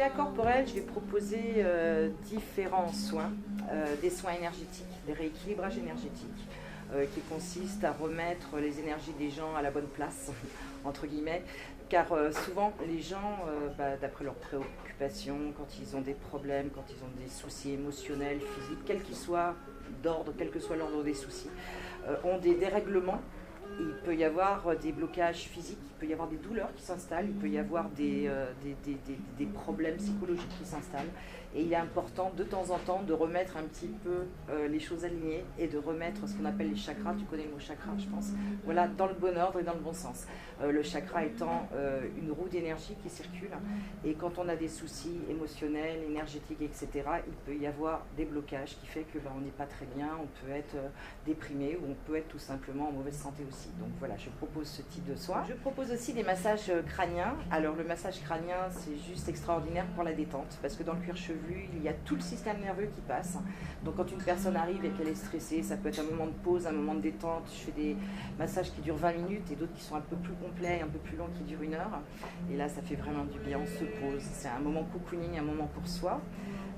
chakra corporel, je vais proposer différents soins, des soins énergétiques, des rééquilibrages énergétiques, qui consistent à remettre les énergies des gens à la bonne place, entre guillemets, car souvent les gens, d'après leurs préoccupations, quand ils ont des problèmes, quand ils ont des soucis émotionnels, physiques, quel qu'il soit d'ordre, quel que soit l'ordre des soucis, ont des dérèglements. Il peut y avoir des blocages physiques, il peut y avoir des douleurs qui s'installent, il peut y avoir des problèmes psychologiques qui s'installent. Et il est important de temps en temps de remettre un petit peu les choses alignées et de remettre ce qu'on appelle les chakras, tu connais le mot chakra je pense, voilà, dans le bon ordre et dans le bon sens. Le chakra étant une roue d'énergie qui circule, et quand on a des soucis émotionnels, énergétiques, etc., il peut y avoir des blocages qui fait que on n'est pas très bien, on peut être déprimé ou on peut être tout simplement en mauvaise santé aussi. Donc voilà, je propose ce type de soins. Je propose aussi des massages crâniens. Alors le massage crânien, c'est juste extraordinaire pour la détente, parce que dans le cuir chevelu, il y a tout le système nerveux qui passe. Donc quand une personne arrive et qu'elle est stressée, ça peut être un moment de pause, un moment de détente. Je fais des massages qui durent 20 minutes et d'autres qui sont un peu plus complets, un peu plus longs, qui durent 1 heure. Et là, ça fait vraiment du bien, on se pose. C'est un moment cocooning, un moment pour soi.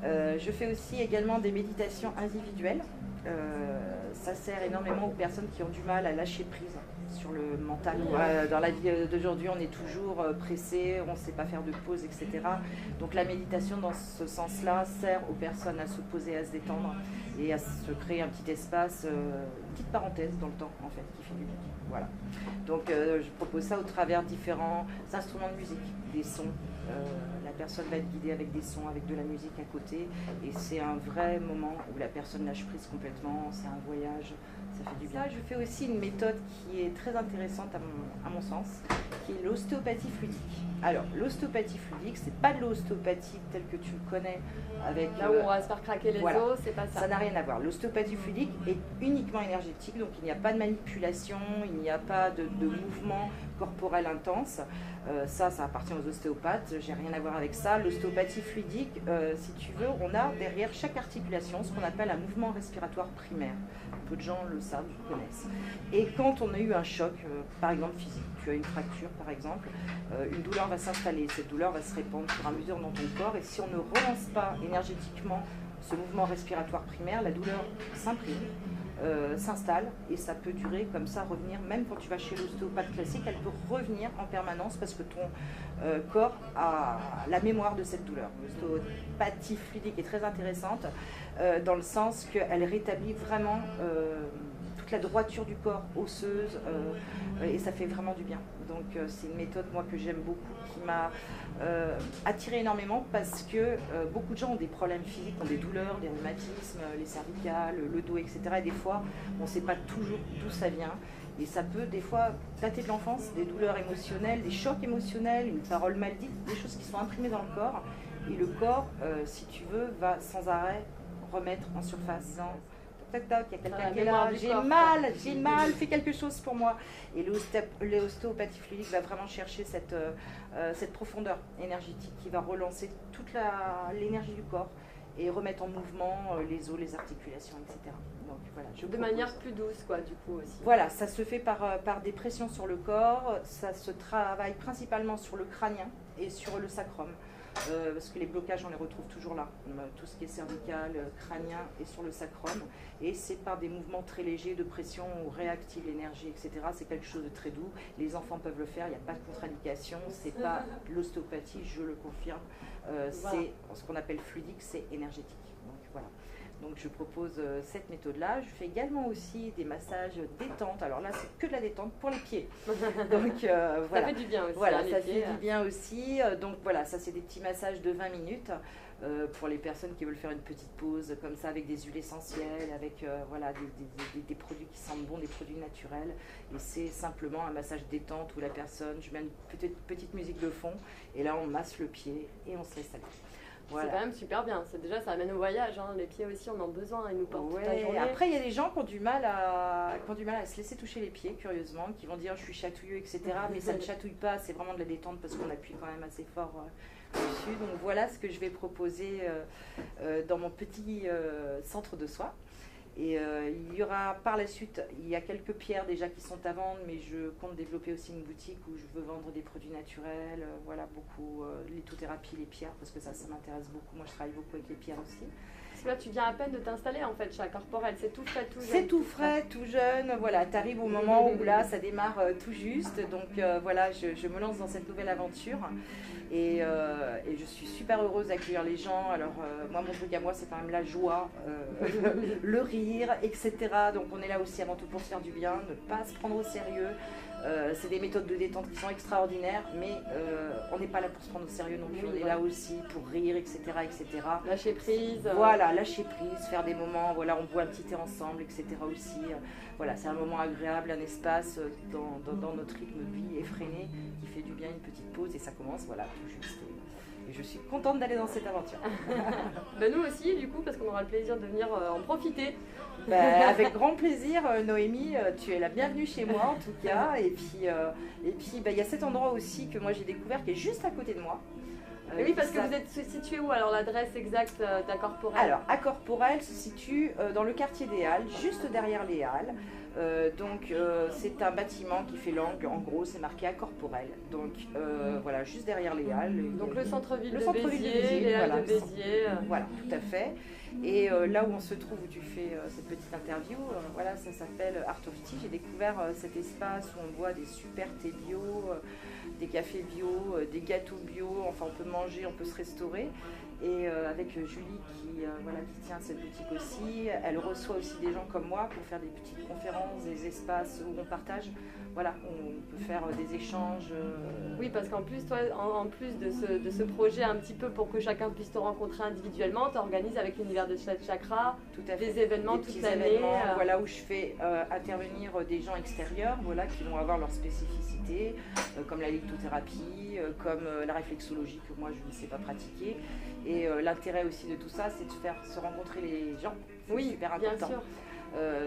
Je fais aussi également des méditations individuelles. Ça sert énormément aux personnes qui ont du mal à lâcher prise sur le mental. Dans la vie d'aujourd'hui, on est toujours pressé, on ne sait pas faire de pause, etc. Donc la méditation, dans ce sens-là, sert aux personnes à se poser, à se détendre et à se créer un petit espace, une petite parenthèse dans le temps, en fait, qui fait du bien. Voilà. Donc je propose ça au travers différents instruments de musique, des sons. La personne va être guidée avec des sons, avec de la musique à côté, et c'est un vrai moment où la personne lâche prise complètement, c'est un voyage, ça fait du bien. Je fais aussi une méthode qui est très intéressante à mon sens, qui est l'ostéopathie fluidique. Alors, l'ostéopathie fluidique, c'est pas de l'ostéopathie telle que tu le connais, avec là où on va se faire craquer les os, c'est pas ça. Ça n'a rien à voir. L'ostéopathie fluidique est uniquement énergétique, donc il n'y a pas de manipulation, il n'y a pas de mouvement corporel intense. Ça appartient aux ostéopathes, j'ai rien à voir avec ça. L'ostéopathie fluidique, si tu veux, on a derrière chaque articulation ce qu'on appelle un mouvement respiratoire primaire. Peu de gens le savent, le connaissent. Et quand on a eu un choc, par exemple physique, tu as une fracture par exemple, une douleur va s'installer, cette douleur va se répandre au fur et à mesure dans ton corps, et si on ne relance pas énergétiquement ce mouvement respiratoire primaire, la douleur s'imprime, s'installe, et ça peut durer comme ça, revenir, même quand tu vas chez l'ostéopathe classique, elle peut revenir en permanence parce que ton corps a la mémoire de cette douleur. L'ostéopathie fluidique est très intéressante dans le sens qu'elle rétablit vraiment toute la droiture du corps, osseuse, et ça fait vraiment du bien. Donc c'est une méthode moi que j'aime beaucoup, qui m'a attirée énormément parce que beaucoup de gens ont des problèmes physiques, ont des douleurs, des rhumatismes, les cervicales, le dos, etc. Et des fois, on ne sait pas toujours d'où ça vient. Et ça peut des fois dater de l'enfance, des douleurs émotionnelles, des chocs émotionnels, une parole mal dite, des choses qui sont imprimées dans le corps. Et le corps, si tu veux, va sans arrêt remettre en surface. Tac, tac, il y a quelqu'un qui est là, j'ai mal, fais quelque chose pour moi. Et l'ostéopathie fluidique va vraiment chercher cette profondeur énergétique qui va relancer toute l'énergie du corps et remettre en mouvement les os, les articulations, etc. Donc, voilà, de manière plus douce, quoi, du coup aussi. Voilà, ça se fait par des pressions sur le corps, ça se travaille principalement sur le crânien et sur le sacrum. Parce que les blocages, on les retrouve toujours là, tout ce qui est cervical, crânien et sur le sacrum, et c'est par des mouvements très légers de pression, on réactive l'énergie, etc. C'est quelque chose de très doux, les enfants peuvent le faire, il n'y a pas de contre-indication, c'est pas l'ostéopathie, je le confirme, c'est ce qu'on appelle fluidique, c'est énergétique. Donc voilà. Donc je propose cette méthode-là. Je fais également aussi des massages détente. Alors là, c'est que de la détente pour les pieds. Donc voilà. Ça fait du bien aussi. Voilà, hein, ça fait du bien aussi. Donc voilà, ça c'est des petits massages de 20 minutes pour les personnes qui veulent faire une petite pause comme ça avec des huiles essentielles, avec voilà, des produits qui sentent bon, des produits naturels. Et c'est simplement un massage détente où la personne, je mets une petite musique de fond et là on masse le pied et on se laisse aller. Voilà. C'est quand même super bien. Déjà, ça amène au voyage. Hein. Les pieds aussi, on en a besoin. Ils nous portent toute la journée. Après, il y a des gens qui ont du mal à se laisser toucher les pieds, curieusement, qui vont dire je suis chatouilleux, etc. Mais ça ne chatouille pas. C'est vraiment de la détente parce qu'on appuie quand même assez fort dessus. Donc voilà ce que je vais proposer dans mon petit centre de soins. Et il y aura par la suite, il y a quelques pierres déjà qui sont à vendre, mais je compte développer aussi une boutique où je veux vendre des produits naturels, voilà, beaucoup lithothérapie, les pierres, parce que ça m'intéresse beaucoup. Moi, je travaille beaucoup avec les pierres aussi. Parce que là, tu viens à peine de t'installer en fait chez Acorporel, c'est tout frais, tout jeune. C'est tout frais, tout jeune, voilà, tu arrives au moment où là, ça démarre tout juste. Donc voilà, je me lance dans cette nouvelle aventure et je suis super heureuse d'accueillir les gens. Alors moi, mon truc à moi, c'est quand même la joie, le rire, etc. Donc on est là aussi avant tout pour se faire du bien, ne pas se prendre au sérieux. C'est des méthodes de détente qui sont extraordinaires, mais on n'est pas là pour se prendre au sérieux non plus. On est là aussi pour rire, etc., etc. Lâcher prise. Voilà, lâcher prise, faire des moments, voilà, on boit un petit thé ensemble, etc. aussi. Voilà, c'est un moment agréable, un espace dans notre rythme de vie effréné qui fait du bien, une petite pause et ça commence, voilà, tout juste. Et je suis contente d'aller dans cette aventure. Ben nous aussi, du coup, parce qu'on aura le plaisir de venir en profiter. Avec grand plaisir, Noémie, tu es la bienvenue chez moi en tout cas. Et puis, il y a cet endroit aussi que moi j'ai découvert qui est juste à côté de moi. Oui, parce que vous êtes situé où? Alors l'adresse exacte d'Acorporel? Alors, Acorporel se situe dans le quartier des Halles, juste derrière les Halles. C'est un bâtiment qui fait l'angle, en gros c'est marqué Acorporel. Donc voilà, juste derrière les Halles. Donc le centre-ville de Béziers, Béziers, les Halles voilà, de Béziers. Voilà, tout à fait. Et là où on se trouve, où tu fais cette petite interview, voilà, ça s'appelle Art of Tea. J'ai découvert cet espace où on boit des super thés bio, des cafés bio, des gâteaux bio, enfin on peut manger, on peut se restaurer. Et avec Julie qui tient cette boutique aussi, elle reçoit aussi des gens comme moi pour faire des petites conférences, des espaces où on partage. Voilà, on peut faire des échanges. Oui, parce qu'en plus, toi, en plus de ce projet un petit peu pour que chacun puisse te rencontrer individuellement, tu organises avec l'univers de Chakra des événements toute l'année. Voilà, où je fais intervenir des gens extérieurs voilà, qui vont avoir leur spécificité, comme la lithothérapie, comme la réflexologie que moi je ne sais pas pratiquer. Et l'intérêt aussi de tout ça, c'est de faire se rencontrer les gens. C'est super important. Bien sûr.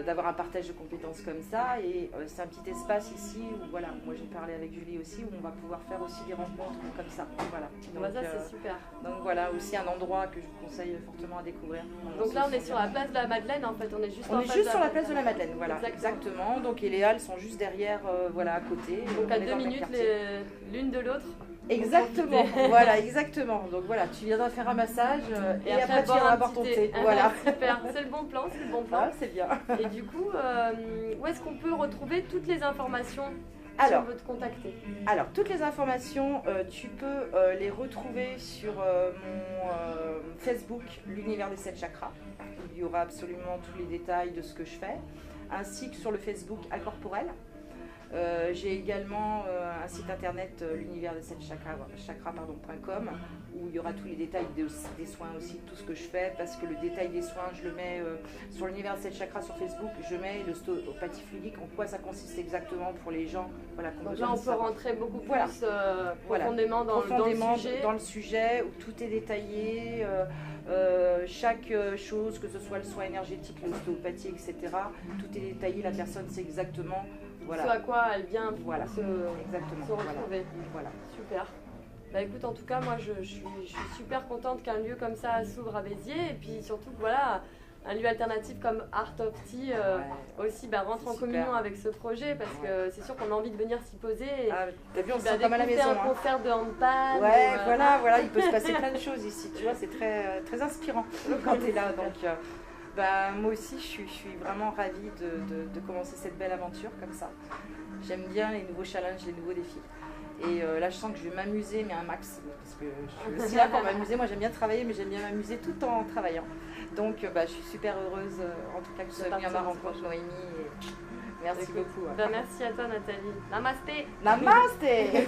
D'avoir un partage de compétences comme ça et c'est un petit espace ici où voilà, moi j'ai parlé avec Julie aussi où on va pouvoir faire aussi des rencontres comme ça. Voilà. Donc, ça c'est super. Donc voilà, aussi un endroit que je vous conseille fortement à découvrir. Donc là on est sur la place de la Madeleine en fait, on est juste sur la place de la Madeleine, voilà. Exactement. Donc et les halles sont juste derrière, voilà, à côté. Donc à 2 minutes l'une de l'autre. Exactement, voilà, exactement. Donc voilà, tu viendras faire un massage et après tu viendras boire ton thé. Voilà. Super, c'est le bon plan, c'est le bon plan. Ah, c'est bien. Et du coup, où est-ce qu'on peut retrouver toutes les informations si on veut te contacter? Alors, toutes les informations, tu peux les retrouver sur mon Facebook, l'univers des 7 chakras. Il y aura absolument tous les détails de ce que je fais, ainsi que sur le Facebook Acorporel. J'ai également un site internet l'univers des 7 chakras.com où il y aura tous les détails des soins aussi, tout ce que je fais, parce que le détail des soins, je le mets sur l'univers des 7 chakras sur Facebook, je mets l'ostéopathie fluidique, en quoi ça consiste exactement pour les gens. Voilà, donc là on peut rentrer beaucoup plus profondément dans le sujet, où tout est détaillé. Chaque chose, que ce soit le soin énergétique, l'ostéopathie, etc., tout est détaillé, la personne sait exactement ce à quoi elle vient se retrouver. Voilà. Super. Bah écoute, en tout cas, moi je suis super contente qu'un lieu comme ça s'ouvre à Béziers et puis surtout voilà, un lieu alternatif comme Art of Tea aussi rentre en communion avec ce projet parce que c'est sûr qu'on a envie de venir s'y poser. T'as vu, on se sent comme à la maison. Un concert de handball. Voilà, il peut se passer plein de choses ici, tu vois, c'est très, très inspirant quand tu es là. Donc, moi aussi, je suis vraiment ravie de commencer cette belle aventure comme ça. J'aime bien les nouveaux challenges, les nouveaux défis. Et là, je sens que je vais m'amuser, mais un max, parce que je suis aussi là pour m'amuser. Moi, j'aime bien travailler, mais j'aime bien m'amuser tout en travaillant. Donc, je suis super heureuse, en tout cas, que tu sois venue à ma rencontre, Noémie. Et merci beaucoup. Merci à toi, Nathalie. Namasté. Namasté.